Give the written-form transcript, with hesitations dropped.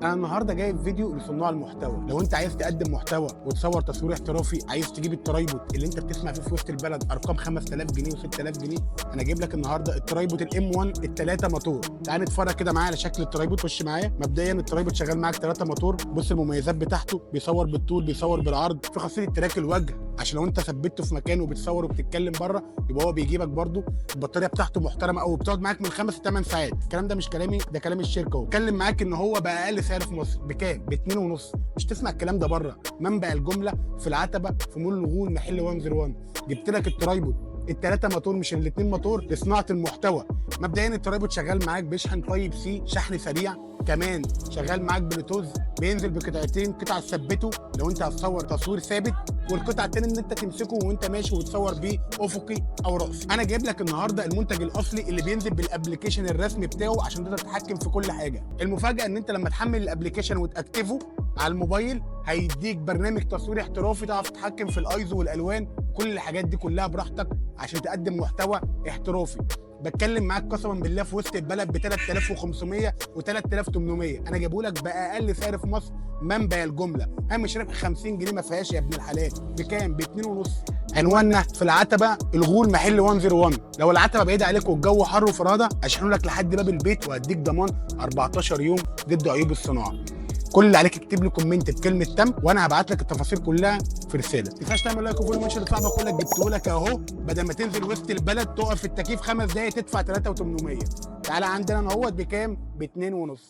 انا النهارده جايب فيديو لصناع المحتوى. لو انت عايز تقدم محتوى وتصور تصوير احترافي، عايز تجيب الترايبود اللي انت بتسمع فيه في وسط البلد ارقام 5000 جنيه و6000 جنيه، انا جايب لك النهارده الترايبود الام 1 الثلاثه موتور. تعال نتفرج كده معايا على شكل الترايبود. خش معايا. مبدئيا الترايبود شغال معاك 3 موتور. بص المميزات بتاعته، بيصور بالطول بيصور بالعرض، في خاصيه تراك الوجه عشان لو انت ثبته في مكان وبتصور وبتتكلم بره يبقى هو بيجيبك برده. البطاريه بتاعته محترمه قوي، بتقعد معاك من 5 ل 8 ساعات. الكلام ده مش كلامي، ده كلام الشركه اهو. اتكلم معاك ان هو باقل سعر في مصر بكام؟ ب 2.5. مش تسمع الكلام ده بره. منبع الجمله في العتبه في مول الغول محل 101. جبت لك الترايبود الثلاثه موتور مش الاثنين موتور لصناعه المحتوى. مبدئيا الترايبود شغال معاك بيشحن تايب سي شحن سريع، كمان شغال معاك بلوتوث، بينزل بقطعتين، قطعه تثبته لو انت هتصور تصوير ثابت، والقطعه الثانيه ان انت تمسكه وانت ماشي وتصور بيه افقي او راسي. انا جايب لك النهارده المنتج الاصلي اللي بينزل بالابلكيشن الرسمي بتاعه عشان تقدر تتحكم في كل حاجه. المفاجاه ان انت لما تحمل الابلكيشن وتاكتفه على الموبايل هيديك برنامج تصوير احترافي، تعرف تتحكم في الايزو والالوان وكل الحاجات دي كلها براحتك عشان تقدم محتوى احترافي. بتكلم معاك قسما بالله في وسط البلد ب 3500 و 3800. انا جايبه لك باقل سعر في مصر. منبع الجمله هامش ربح 50 جنيه ما فيهاش يا ابن الحلال. بكام؟ ب 2.5. عنواننا في العتبه الغول محل 101. لو العتبه بعيده عليك والجو حر وفرهده اشحنه لك لحد باب البيت وهديك ضمان 14 يوم ضد عيوب الصناعه. كل اللي عليك اكتب لي كومنت بكلمه تم وانا هبعت لك التفاصيل كلها في رساله. ما تنساش تعمل لايك وفولو منشن لصاحبك. اقول لك جبته لك اهو، بدل ما تنزل وسط البلد تقف في التكييف 5 دقايق تدفع 3800. تعالى عندنا انا اهوت بكام؟ ب 2.5.